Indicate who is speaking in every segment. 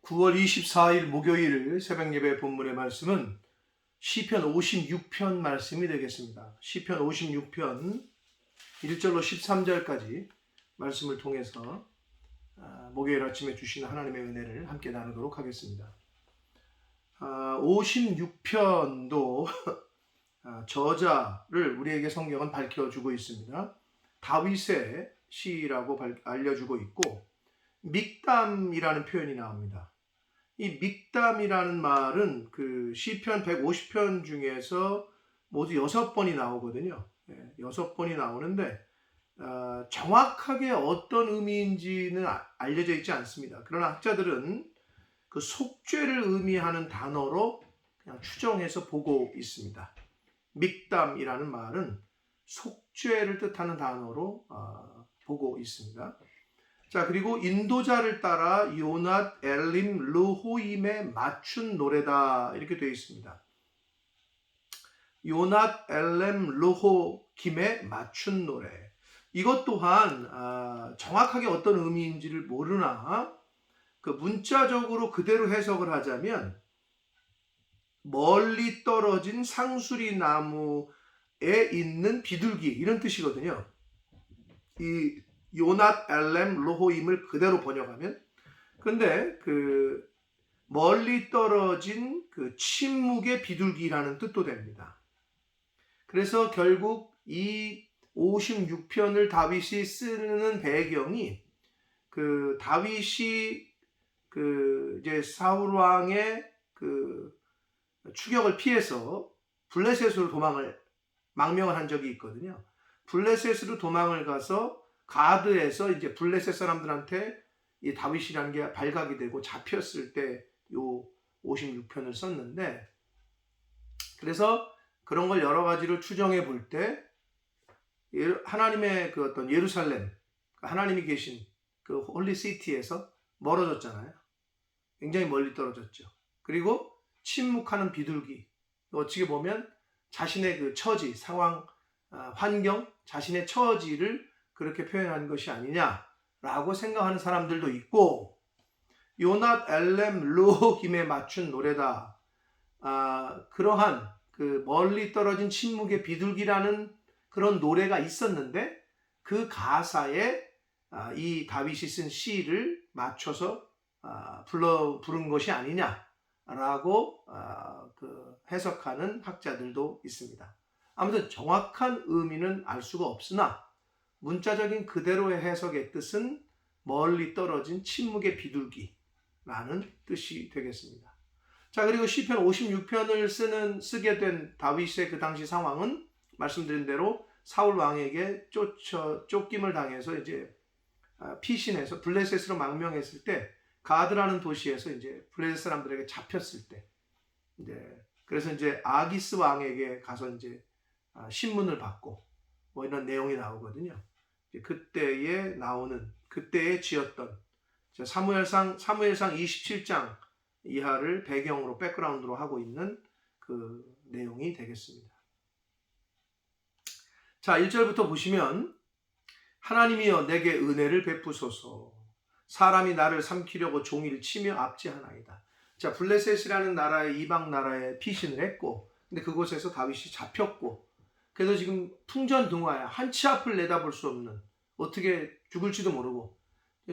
Speaker 1: 9월 24일 목요일 새벽예배 본문의 말씀은 시편 56편 말씀이 되겠습니다. 시편 56편 1절로 13절까지 말씀을 통해서 목요일 아침에 주신 하나님의 은혜를 함께 나누도록 하겠습니다. 56편도 저자를 우리에게 성경은 밝혀주고 있습니다. 다윗의 시라고 알려주고 있고 믹담이라는 표현이 나옵니다. 이 믹담이라는 말은 그 시편 150편 중에서 모두 6번이 나오거든요. 6번이 나오는데 정확하게 어떤 의미인지는 알려져 있지 않습니다. 그러나 학자들은 그 속죄를 의미하는 단어로 그냥 추정해서 보고 있습니다. 믹담이라는 말은 속죄를 뜻하는 단어로 보고 있습니다. 자, 그리고 인도자를 따라 요낫 엘림 르호임에 맞춘 노래다 이렇게 되어 있습니다. 요낫 엘렘 르호김에 맞춘 노래. 이것 또한 정확하게 어떤 의미인지를 모르나 그 문자적으로 그대로 해석을 하자면 멀리 떨어진 상수리 나무에 있는 비둘기 이런 뜻이거든요. 이 요낫 엘렘 로호임을 그대로 번역하면, 근데 그 멀리 떨어진 그 침묵의 비둘기라는 뜻도 됩니다. 그래서 결국 이 56편을 다윗이 쓰는 배경이 그 다윗이 그 이제 사울 왕의 그 추격을 피해서 블레셋으로 망명을 한 적이 있거든요. 블레셋으로 도망을 가서 가드에서 이제 블레셋 사람들한테 이 다윗이라는 게 발각이 되고 잡혔을 때 요 56편을 썼는데, 그래서 그런 걸 여러 가지로 추정해 볼 때 하나님의 그 어떤 예루살렘, 하나님이 계신 그 홀리 시티에서 멀어졌잖아요. 굉장히 멀리 떨어졌죠. 그리고 침묵하는 비둘기, 어찌게 보면 자신의 그 처지, 상황, 환경, 자신의 처지를 그렇게 표현한 것이 아니냐라고 생각하는 사람들도 있고, 요낫 엘렘 르호김에 맞춘 노래다. 그러한 그 멀리 떨어진 침묵의 비둘기라는 그런 노래가 있었는데 그 가사에 이 다윗이 쓴 시를 맞춰서 부른 것이 아니냐라고 해석하는 학자들도 있습니다. 아무튼 정확한 의미는 알 수가 없으나 문자적인 그대로의 해석의 뜻은 멀리 떨어진 침묵의 비둘기라는 뜻이 되겠습니다. 자, 그리고 시편 56편을 쓰게 된 다윗의 그 당시 상황은 말씀드린 대로 사울 왕에게 쫓김을 당해서 이제 피신해서 블레셋으로 망명했을 때 가드라는 도시에서 이제 블레셋 사람들에게 잡혔을 때, 이제 그래서 이제 아기스 왕에게 가서 이제 신문을 받고 뭐 이런 내용이 나오거든요. 그때에 지었던 사무엘상 27장 이하를 배경으로 백그라운드로 하고 있는 그 내용이 되겠습니다. 자, 1절부터 보시면 하나님이여 내게 은혜를 베푸소서, 사람이 나를 삼키려고 종일 치며 압제하나이다. 자, 블레셋이라는 나라의 이방 나라에 피신을 했고, 근데 그곳에서 다윗이 잡혔고, 그래서 지금 풍전등화야, 한치 앞을 내다볼 수 없는, 어떻게 죽을지도 모르고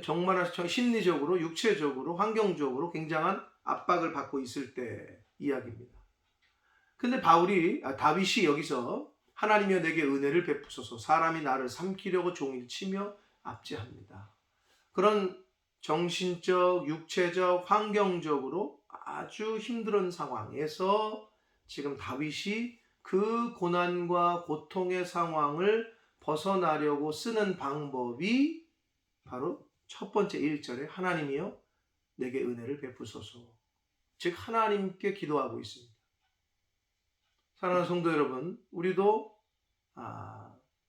Speaker 1: 정말 심리적으로, 육체적으로, 환경적으로 굉장한 압박을 받고 있을 때 이야기입니다. 근데 다윗이 여기서 하나님이여 내게 은혜를 베푸소서, 사람이 나를 삼키려고 종일 치며 압제합니다. 그런 정신적, 육체적, 환경적으로 아주 힘든 상황에서 지금 다윗이 그 고난과 고통의 상황을 벗어나려고 쓰는 방법이 바로 첫 번째 1절에 하나님이여 내게 은혜를 베푸소서, 즉 하나님께 기도하고 있습니다. 사랑하는 성도 여러분, 우리도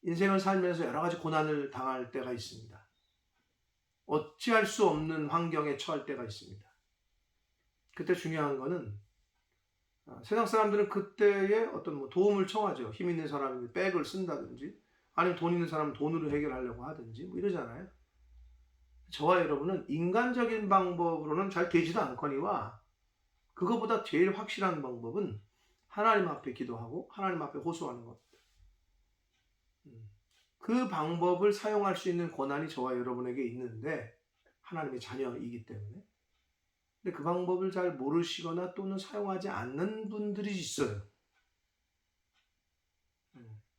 Speaker 1: 인생을 살면서 여러 가지 고난을 당할 때가 있습니다. 어찌할 수 없는 환경에 처할 때가 있습니다. 그때 중요한 거는 세상 사람들은 그때에 어떤 도움을 청하죠. 힘 있는 사람이 백을 쓴다든지, 아니면 돈 있는 사람은 돈으로 해결하려고 하든지 뭐 이러잖아요. 저와 여러분은 인간적인 방법으로는 잘 되지도 않거니와 그거보다 제일 확실한 방법은 하나님 앞에 기도하고 하나님 앞에 호소하는 겁니다. 그 방법을 사용할 수 있는 권한이 저와 여러분에게 있는데 하나님의 자녀이기 때문에. 근데 그 방법을 잘 모르시거나 또는 사용하지 않는 분들이 있어요.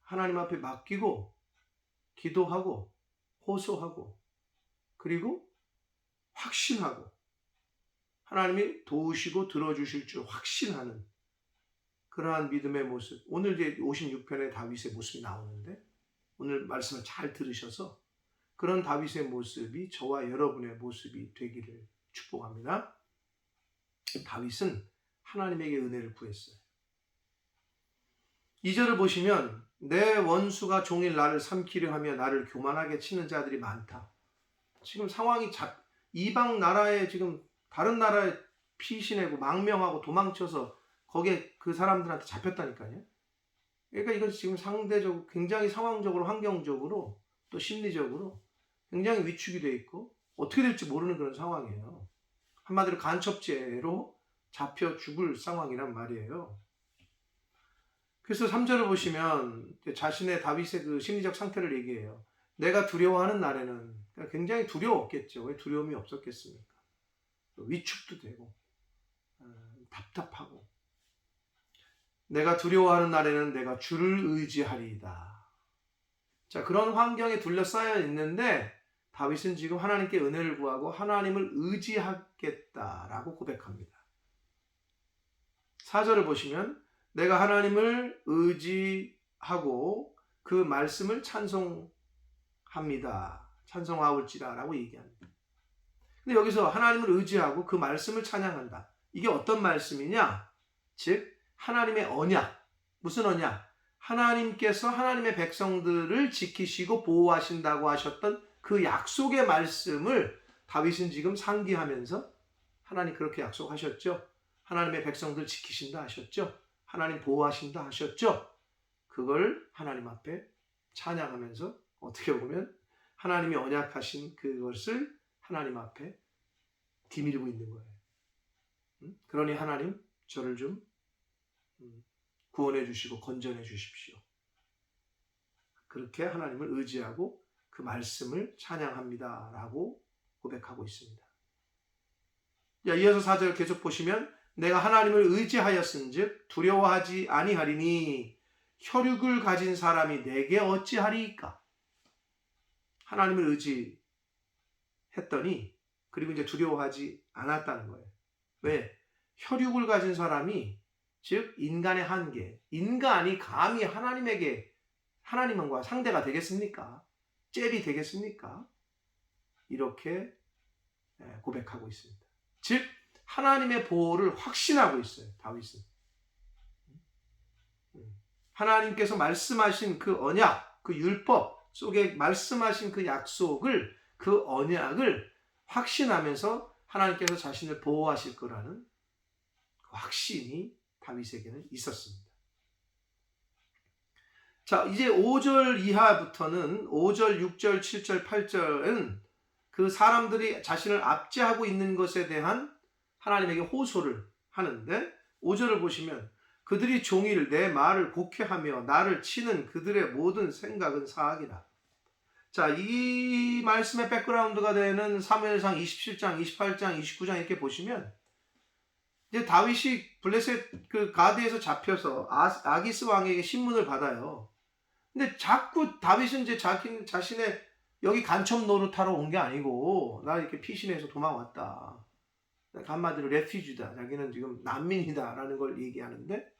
Speaker 1: 하나님 앞에 맡기고 기도하고 호소하고 그리고 확신하고 하나님이 도우시고 들어주실 줄 확신하는 그러한 믿음의 모습. 오늘 이제 56편의 다윗의 모습이 나오는데 오늘 말씀을 잘 들으셔서 그런 다윗의 모습이 저와 여러분의 모습이 되기를 축복합니다. 다윗은 하나님에게 은혜를 구했어요. 2절을 보시면 내 원수가 종일 나를 삼키려 하며 나를 교만하게 치는 자들이 많다. 지금 상황이 이방 나라에 지금 다른 나라에 피신하고 망명하고 도망쳐서 거기에 그 사람들한테 잡혔다니까요. 그러니까 이건 지금 상대적으로 굉장히 상황적으로 환경적으로 또 심리적으로 굉장히 위축이 돼 있고 어떻게 될지 모르는 그런 상황이에요. 한마디로 간첩죄로 잡혀 죽을 상황이란 말이에요. 그래서 3절을 보시면 자신의 다윗의 그 심리적 상태를 얘기해요. 내가 두려워하는 날에는 굉장히 두려웠겠죠. 왜 두려움이 없었겠습니까? 위축도 되고 답답하고 내가 두려워하는 날에는 내가 주를 의지하리이다. 자, 그런 환경에 둘러싸여 있는데 다윗은 지금 하나님께 은혜를 구하고 하나님을 의지하겠다라고 고백합니다. 4절을 보시면 내가 하나님을 의지하고 그 말씀을 찬송합니다. 찬송하올지라 라고 얘기합니다. 근데 여기서 하나님을 의지하고 그 말씀을 찬양한다. 이게 어떤 말씀이냐? 즉 하나님의 언약. 무슨 언약? 하나님께서 하나님의 백성들을 지키시고 보호하신다고 하셨던 그 약속의 말씀을 다윗은 지금 상기하면서 하나님 그렇게 약속하셨죠. 하나님의 백성들 지키신다 하셨죠. 하나님 보호하신다 하셨죠. 그걸 하나님 앞에 찬양하면서 어떻게 보면 하나님이 언약하신 그것을 하나님 앞에 디밀고 있는 거예요. 그러니 하나님 저를 좀 구원해 주시고 건전해 주십시오. 그렇게 하나님을 의지하고 그 말씀을 찬양합니다 라고 고백하고 있습니다. 이어서 4절 계속 보시면 내가 하나님을 의지하였은즉 두려워하지 아니하리니 혈육을 가진 사람이 내게 어찌하리이까. 하나님을 의지했더니 그리고 이제 두려워하지 않았다는 거예요. 왜? 혈육을 가진 사람이 즉 인간의 한계, 인간이 감히 하나님과 상대가 되겠습니까? 잽이 되겠습니까? 이렇게 고백하고 있습니다. 즉 하나님의 보호를 확신하고 있어요. 다윗은. 하나님께서 말씀하신 그 언약, 그 율법 속에 말씀하신 그 약속을, 그 언약을 확신하면서 하나님께서 자신을 보호하실 거라는 그 확신이 다윗에게는 있었습니다. 자, 이제 5절 이하부터는 5절, 6절, 7절, 8절은 그 사람들이 자신을 압제하고 있는 것에 대한 하나님에게 호소를 하는데 5절을 보시면 그들이 종일 내 말을 곡해하며 나를 치는 그들의 모든 생각은 사악이라. 자, 이 말씀의 백그라운드가 되는 사무엘상 27장, 28장, 29장 이렇게 보시면 이제 다윗이 블레셋 그 가드에서 잡혀서 아기스 왕에게 신문을 받아요. 근데 자꾸 다윗은 이제 자신의 여기 간첩 노릇하러 온 게 아니고 나 이렇게 피신해서 도망왔다. 한마디로 레퓨지다. 자기는 지금 난민이다라는 걸 얘기하는데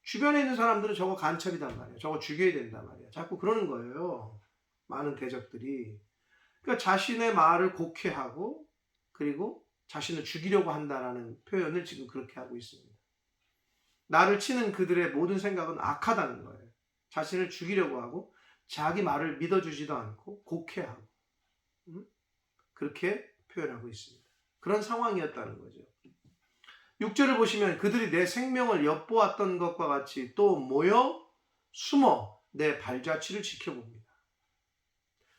Speaker 1: 주변에 있는 사람들은 저거 간첩이단 말이에요. 저거 죽여야 된단 말이에요. 자꾸 그러는 거예요. 많은 대적들이. 그러니까 자신의 말을 곡해하고 그리고 자신을 죽이려고 한다라는 표현을 지금 그렇게 하고 있습니다. 나를 치는 그들의 모든 생각은 악하다는 거예요. 자신을 죽이려고 하고 자기 말을 믿어주지도 않고 곡해하고 그렇게 표현하고 있습니다. 그런 상황이었다는 거죠. 6절을 보시면 그들이 내 생명을 엿보았던 것과 같이 또 모여 숨어 내 발자취를 지켜봅니다.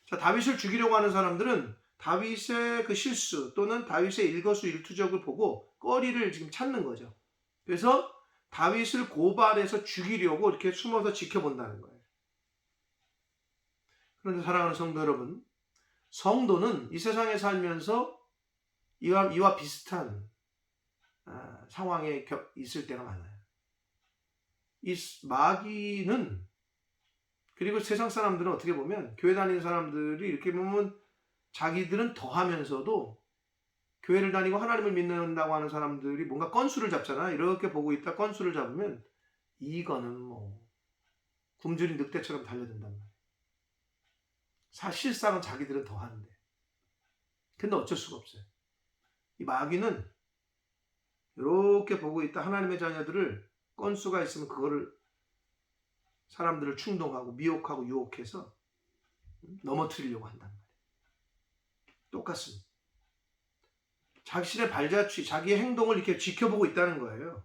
Speaker 1: 자, 다윗을 죽이려고 하는 사람들은 다윗의 그 실수 또는 다윗의 일거수일투족을 보고 꺼리를 지금 찾는 거죠. 그래서 다윗을 고발해서 죽이려고 이렇게 숨어서 지켜본다는 거예요. 그런데 사랑하는 성도 여러분, 성도는 이 세상에 살면서 이와 비슷한 상황에 있을 때가 많아요. 이 마귀는, 그리고 세상 사람들은 어떻게 보면, 교회 다니는 사람들이 이렇게 보면 자기들은 더하면서도 교회를 다니고 하나님을 믿는다고 하는 사람들이 뭔가 건수를 잡잖아. 이렇게 보고 있다 건수를 잡으면 이거는 뭐 굶주린 늑대처럼 달려든단 말이야. 사실상은 자기들은 더하는데. 근데 어쩔 수가 없어요. 이 마귀는 이렇게 보고 있다 하나님의 자녀들을 건수가 있으면 그거를 사람들을 충동하고 미혹하고 유혹해서 넘어뜨리려고 한단 말이에요. 똑같습니다. 자신의 발자취, 자기의 행동을 이렇게 지켜보고 있다는 거예요.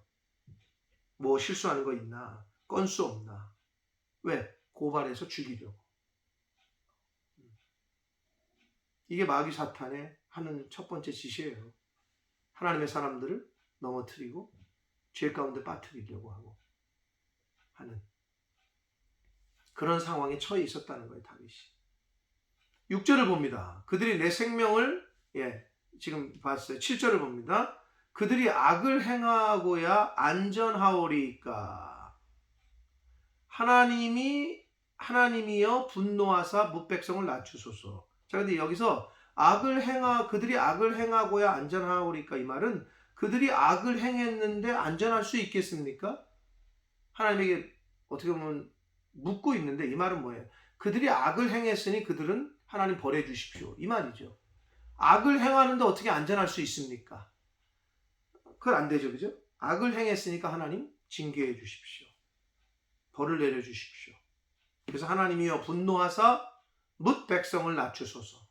Speaker 1: 뭐 실수하는 거 있나? 건수 없나? 왜? 고발해서 죽이려고. 이게 마귀 사탄의 하는 첫 번째 짓이에요. 하나님의 사람들을 넘어뜨리고 죄 가운데 빠뜨리려고 하고 하는 그런 상황에 처해 있었다는 거예요, 다윗이. 6절을 봅니다. 그들이 내 생명을, 지금 봤어요. 7절을 봅니다. 그들이 악을 행하고야 안전하오리까. 하나님이여 분노하사 뭇백성을 낮추소서. 자, 근데 여기서 그들이 악을 행하고야 안전하오리까, 이 말은 그들이 악을 행했는데 안전할 수 있겠습니까? 하나님에게 어떻게 보면 묻고 있는데, 이 말은 뭐예요? 그들이 악을 행했으니 그들은 하나님 벌해 주십시오, 이 말이죠. 악을 행하는데 어떻게 안전할 수 있습니까? 그건 안 되죠, 그죠? 악을 행했으니까 하나님 징계해 주십시오. 벌을 내려 주십시오. 그래서 하나님이여 분노하사 뭇 백성을 낮추소서.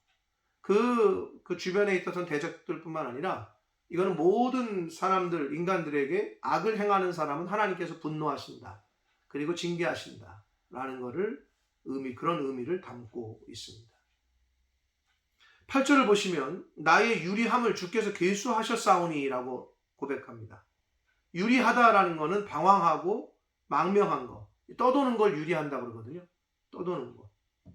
Speaker 1: 그 주변에 있었던 대적들뿐만 아니라 이거는 모든 사람들, 인간들에게 악을 행하는 사람은 하나님께서 분노하신다. 그리고 징계하신다. 라는 그런 의미를 담고 있습니다. 8절을 보시면 나의 유리함을 주께서 계수하셨사오니 라고 고백합니다. 유리하다라는 것은 방황하고 망명한 거, 떠도는 걸 유리한다고 그러거든요. 떠도는 거,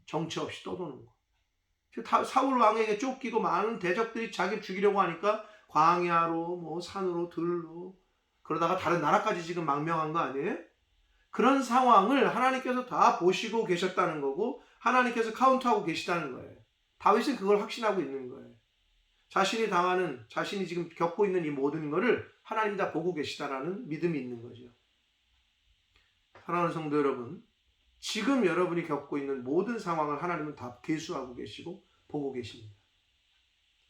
Speaker 1: 정처 없이 떠도는 거. 사울 왕에게 쫓기고 많은 대적들이 자기를 죽이려고 하니까 광야로 뭐 산으로 들로 그러다가 다른 나라까지 지금 망명한 거 아니에요? 그런 상황을 하나님께서 다 보시고 계셨다는 거고 하나님께서 카운트하고 계시다는 거예요. 다윗은 그걸 확신하고 있는 거예요. 자신이 지금 겪고 있는 이 모든 거를 하나님이 다 보고 계시다라는 믿음이 있는 거죠. 사랑하는 성도 여러분, 지금 여러분이 겪고 있는 모든 상황을 하나님은 다 계수하고 계시고 보고 계십니다.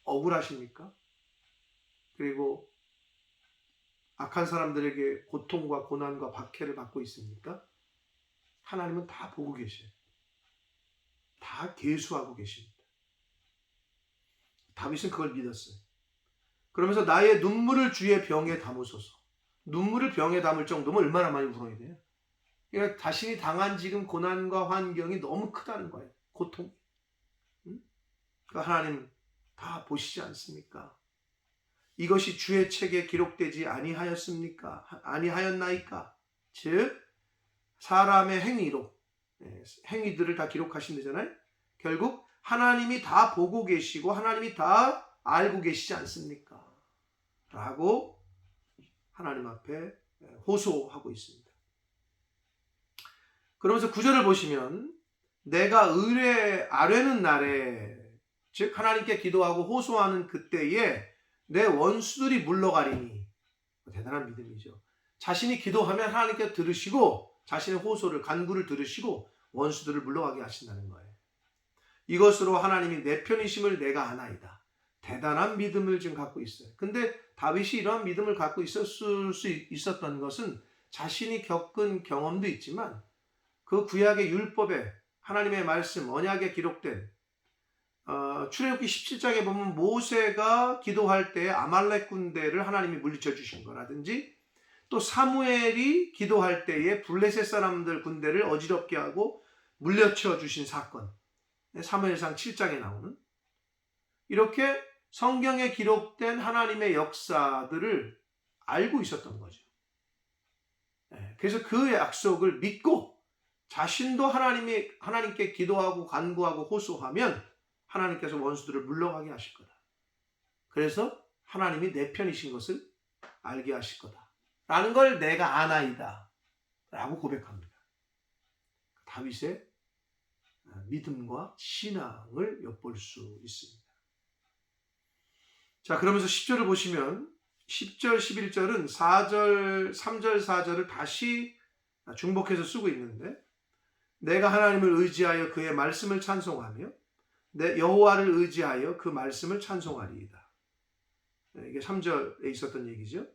Speaker 1: 억울하십니까? 그리고 악한 사람들에게 고통과 고난과 박해를 받고 있습니까? 하나님은 다 보고 계셔요. 다 계수하고 계십니다. 다윗은 그걸 믿었어요. 그러면서 나의 눈물을 주의 병에 담으소서. 눈물을 병에 담을 정도면 얼마나 많이 울어야 돼요? 그러니까 자신이 당한 지금 고난과 환경이 너무 크다는 거예요. 고통. 그러니까 하나님 다 보시지 않습니까? 이것이 주의 책에 기록되지 아니하였습니까? 아니하였나이까? 즉 사람의 행위들을 다 기록하신다잖아요. 결국 하나님이 다 보고 계시고 하나님이 다 알고 계시지 않습니까? 라고 하나님 앞에 호소하고 있습니다. 그러면서 9절을 보시면 내가 아뢰는 날에, 즉 하나님께 기도하고 호소하는 그때에 내 원수들이 물러가리니. 대단한 믿음이죠. 자신이 기도하면 하나님께 들으시고 자신의 호소를, 간구를 들으시고 원수들을 물러가게 하신다는 거예요. 이것으로 하나님이 내 편이심을 내가 아나이다. 대단한 믿음을 지금 갖고 있어요. 근데 다윗이 이러한 믿음을 갖고 있었을 수 있었던 것은 자신이 겪은 경험도 있지만 그 구약의 율법에 하나님의 말씀, 언약에 기록된 출애굽기 17장에 보면 모세가 기도할 때 아말렉 군대를 하나님이 물리쳐 주신 거라든지, 또 사무엘이 기도할 때에 블레셋 사람들 군대를 어지럽게 하고 물려쳐 주신 사건, 사무엘상 7장에 나오는 이렇게 성경에 기록된 하나님의 역사들을 알고 있었던 거죠. 그래서 그 약속을 믿고 자신도 하나님께 기도하고 간구하고 호소하면 하나님께서 원수들을 물러가게 하실 거다. 그래서 하나님이 내 편이신 것을 알게 하실 거다. 라는 걸 내가 아나이다. 라고 고백합니다. 다윗의 믿음과 신앙을 엿볼 수 있습니다. 자, 그러면서 10절을 보시면 10절, 11절은 4절, 3절, 4절을 다시 중복해서 쓰고 있는데 내가 하나님을 의지하여 그의 말씀을 찬송하며 내 여호와를 의지하여 그 말씀을 찬송하리이다. 이게 3절에 있었던 얘기죠.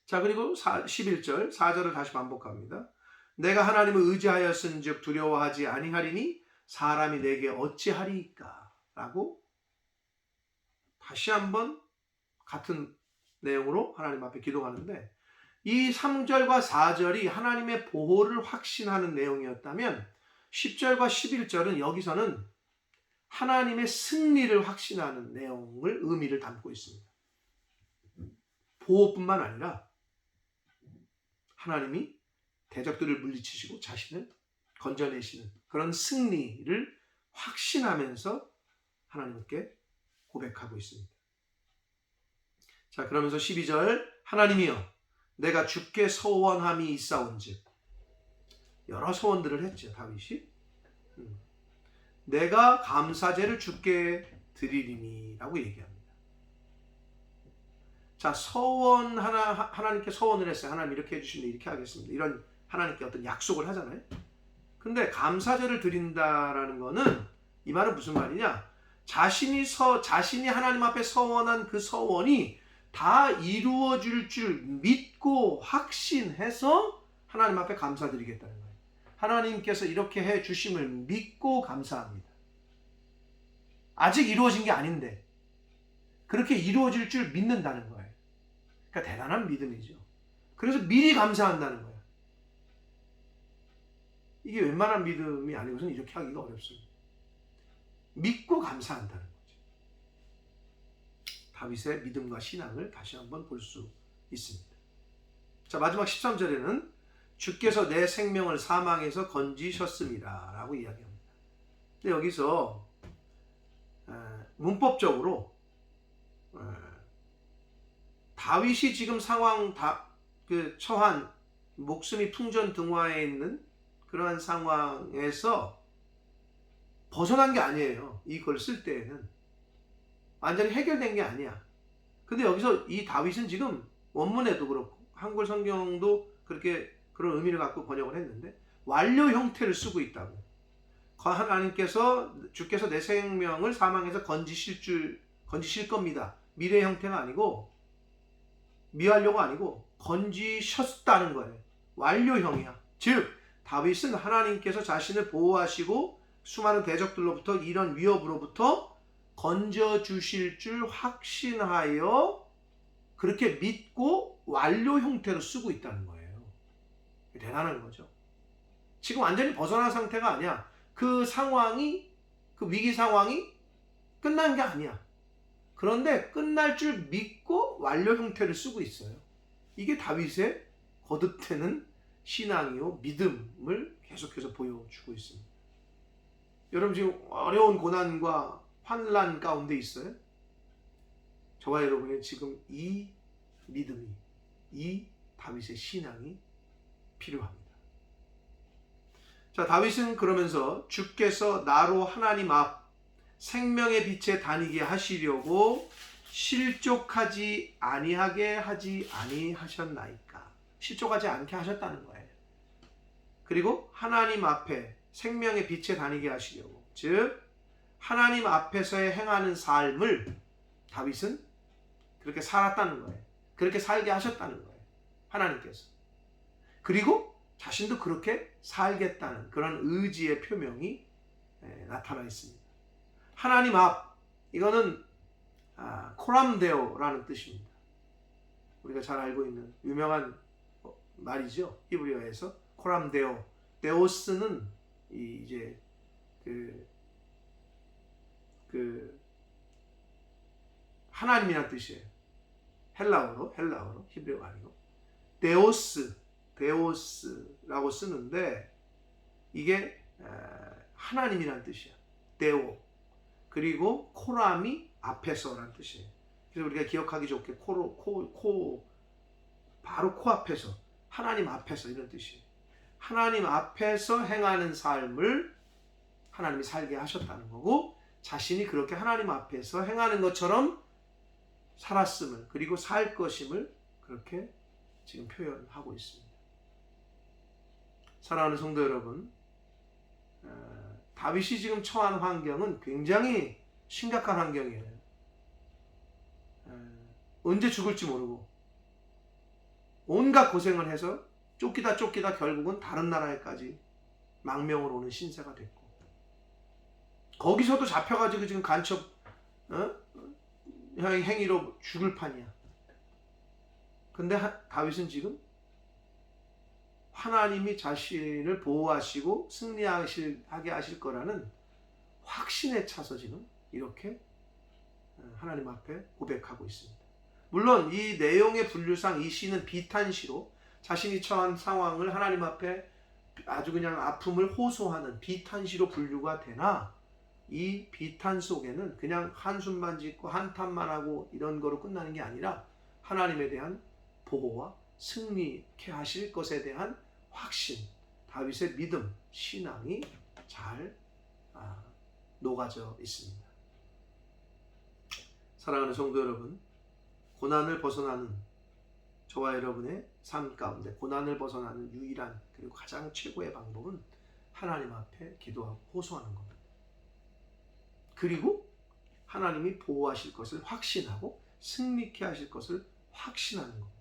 Speaker 1: 자, 그리고 11절, 4절을 다시 반복합니다. 내가 하나님을 의지하였은즉 두려워하지 아니하리니 사람이 내게 어찌하리이까? 라고 다시 한번 같은 내용으로 하나님 앞에 기도하는데 이 3절과 4절이 하나님의 보호를 확신하는 내용이었다면 10절과 11절은 여기서는 하나님의 승리를 확신하는 내용을 의미를 담고 있습니다. 보호뿐만 아니라 하나님이 대적들을 물리치시고 자신을 건져내시는 그런 승리를 확신하면서 하나님께 고백하고 있습니다. 자, 그러면서 12절 하나님이여 내가 주께 서원함이 있사온즉 여러 서원들을 했죠. 다윗이 내가 감사제를 주께 드리리니 라고 얘기합니다. 자, 서원 하나님께 서원을 했어요. 하나님 이렇게 해주시면 이렇게 하겠습니다. 이런 하나님께 어떤 약속을 하잖아요. 근데 감사제를 드린다라는 거는 이 말은 무슨 말이냐? 자신이 하나님 앞에 서원한 그 서원이 다 이루어질 줄 믿고 확신해서 하나님 앞에 감사드리겠다는 거예요. 하나님께서 이렇게 해 주심을 믿고 감사합니다. 아직 이루어진 게 아닌데 그렇게 이루어질 줄 믿는다는 거예요. 그러니까 대단한 믿음이죠. 그래서 미리 감사한다는 거예요. 이게 웬만한 믿음이 아니고서는 이렇게 하기가 어렵습니다. 믿고 감사한다는 거죠. 다윗의 믿음과 신앙을 다시 한번 볼 수 있습니다. 자, 마지막 13절에는 주께서 내 생명을 사망에서 건지셨습니다 라고 이야기합니다. 근데 여기서 문법적으로 다윗이 지금 처한 목숨이 풍전등화에 있는 그러한 상황에서 벗어난 게 아니에요. 이걸 쓸 때에는 완전히 해결된 게 아니야. 근데 여기서 이 다윗은 지금 원문에도 그렇고 한글 성경도 그렇게 그런 의미를 갖고 번역을 했는데 완료 형태를 쓰고 있다고. 하나님께서 주께서 내 생명을 사망에서 건지실 겁니다. 미래 형태가 아니고 미완료가 아니고 건지셨다는 거예요. 완료형이야. 즉 다윗은 하나님께서 자신을 보호하시고 수많은 대적들로부터 이런 위협으로부터 건져주실 줄 확신하여 그렇게 믿고 완료 형태로 쓰고 있다는 거예요. 대단한 거죠. 지금 완전히 벗어난 상태가 아니야. 그 위기 상황이 끝난 게 아니야. 그런데 끝날 줄 믿고 완료 형태를 쓰고 있어요. 이게 다윗의 거듭되는 신앙이요 믿음을 계속해서 보여주고 있습니다. 여러분 지금 어려운 고난과 환난 가운데 있어요? 저와 여러분의 지금 이 믿음이, 이 다윗의 신앙이 필요합니다. 자, 다윗은 그러면서 주께서 나로 하나님 앞 생명의 빛에 다니게 하시려고 실족하지 아니하게 하지 아니하셨나이까. 실족하지 않게 하셨다는 거예요. 그리고 하나님 앞에 생명의 빛에 다니게 하시려고, 즉 하나님 앞에서 행하는 삶을 다윗은 그렇게 살았다는 거예요. 그렇게 살게 하셨다는 거예요. 하나님께서. 그리고 자신도 그렇게 살겠다는 그런 의지의 표명이 나타나 있습니다. 하나님 앞, 이거는 코람데오라는 뜻입니다. 우리가 잘 알고 있는 유명한 말이죠. 히브리어에서 코람데오. 데오스는 이제 하나님이란 뜻이에요. 헬라어로 히브리어가 아니고 데오스라고 쓰는데 이게 하나님이란 뜻이야. 데오. 그리고 코람이 앞에서라는 뜻이에요. 그래서 우리가 기억하기 좋게 바로 코앞에서, 하나님 앞에서 이런 뜻이에요. 하나님 앞에서 행하는 삶을 하나님이 살게 하셨다는 거고, 자신이 그렇게 하나님 앞에서 행하는 것처럼 살았음을, 그리고 살 것임을 그렇게 지금 표현하고 있습니다. 사랑하는 성도 여러분, 다윗이 지금 처한 환경은 굉장히 심각한 환경이에요. 언제 죽을지 모르고 온갖 고생을 해서 쫓기다 결국은 다른 나라에까지 망명으로 오는 신세가 됐고, 거기서도 잡혀가지고 지금 간첩 행위로 죽을 판이야. 근데 다윗은 지금 하나님이 자신을 보호하시고 승리하게 하실 거라는 확신에 차서 지금 이렇게 하나님 앞에 고백하고 있습니다. 물론 이 내용의 분류상 이 시는 비탄시로 자신이 처한 상황을 하나님 앞에 아주 그냥 아픔을 호소하는 비탄시로 분류가 되나, 이 비탄 속에는 그냥 한숨만 짓고 한탄만 하고 이런 거로 끝나는 게 아니라 하나님에 대한 보호와 승리케 하실 것에 대한 확신, 다윗의 믿음, 신앙이 잘 녹아져 있습니다. 사랑하는 성도 여러분, 고난을 벗어나는 저와 여러분의 삶 가운데 고난을 벗어나는 유일한 그리고 가장 최고의 방법은 하나님 앞에 기도하고 호소하는 겁니다. 그리고 하나님이 보호하실 것을 확신하고 승리케 하실 것을 확신하는 겁니다.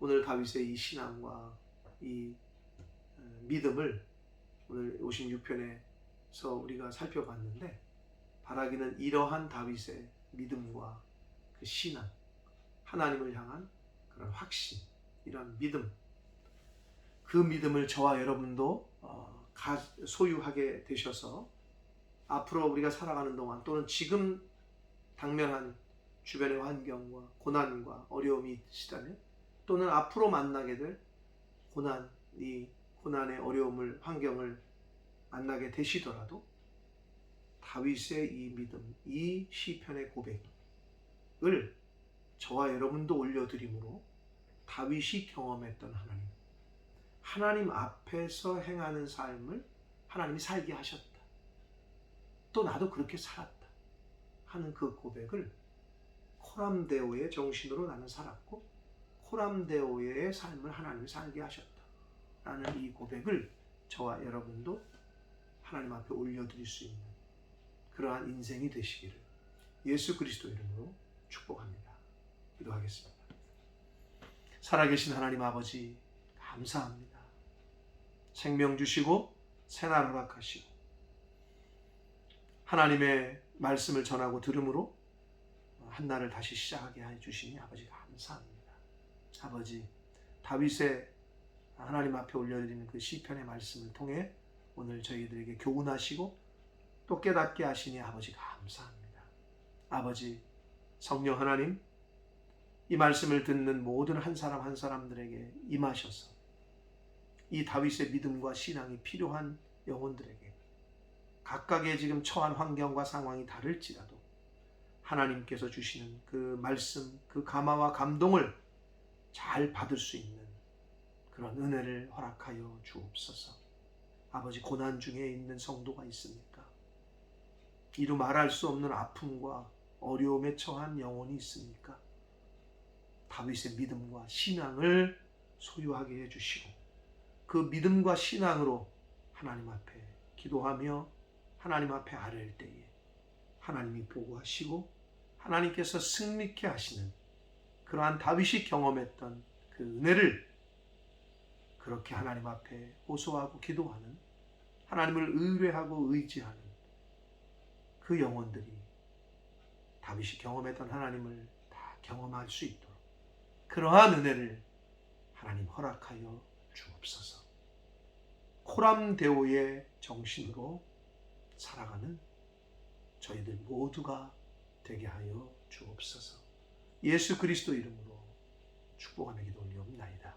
Speaker 1: 오늘 다윗의 이 신앙과 이 믿음을 오늘 56편에서 우리가 살펴봤는데, 바라기는 이러한 다윗의 믿음과 그 신앙, 하나님을 향한 그런 확신, 이런 믿음, 그 믿음을 저와 여러분도 소유하게 되셔서 앞으로 우리가 살아가는 동안, 또는 지금 당면한 주변의 환경과 고난과 어려움이 있으시다면, 또는 앞으로 만나게 될 고난의 어려움을, 환경을 만나게 되시더라도 다윗의 이 믿음, 이 시편의 고백을 저와 여러분도 올려드림으로 다윗이 경험했던 하나님 앞에서 행하는 삶을 하나님이 살게 하셨다, 또 나도 그렇게 살았다 하는 그 고백을, 코람데오의 정신으로 나는 살았고 코람데오의 삶을 하나님이 살게 하셨다 라는 이 고백을 저와 여러분도 하나님 앞에 올려드릴 수 있는 그러한 인생이 되시기를 예수 그리스도 이름으로 축복합니다. 기도하겠습니다. 살아계신 하나님 아버지, 감사합니다. 생명 주시고 새날 허락하시고 하나님의 말씀을 전하고 들음으로 한날을 다시 시작하게 해주시니 아버지 감사합니다. 아버지, 다윗의 하나님 앞에 올려드리는 그 시편의 말씀을 통해 오늘 저희들에게 교훈하시고 또 깨닫게 하시니 아버지 감사합니다. 아버지, 성령 하나님, 이 말씀을 듣는 모든 한 사람 한 사람들에게 임하셔서 이 다윗의 믿음과 신앙이 필요한 영혼들에게 각각의 지금 처한 환경과 상황이 다를지라도 하나님께서 주시는 그 말씀, 그 감화와 감동을 잘 받을 수 있는 그런 은혜를 허락하여 주옵소서. 아버지, 고난 중에 있는 성도가 있습니까? 이루 말할 수 없는 아픔과 어려움에 처한 영혼이 있습니까? 다윗의 믿음과 신앙을 소유하게 해주시고 그 믿음과 신앙으로 하나님 앞에 기도하며 하나님 앞에 아뢰일 때에 하나님이 보호하시고 하나님께서 승리케 하시는 그러한 다윗이 경험했던 그 은혜를 그렇게 하나님 앞에 호소하고 기도하는, 하나님을 의뢰하고 의지하는 그 영혼들이 다윗이 경험했던 하나님을 다 경험할 수 있도록 그러한 은혜를 하나님 허락하여 주옵소서. 코람데오의 정신으로 살아가는 저희들 모두가 되게 하여 주옵소서. 예수 그리스도 이름으로 축복하며 기도 올리옵나이다.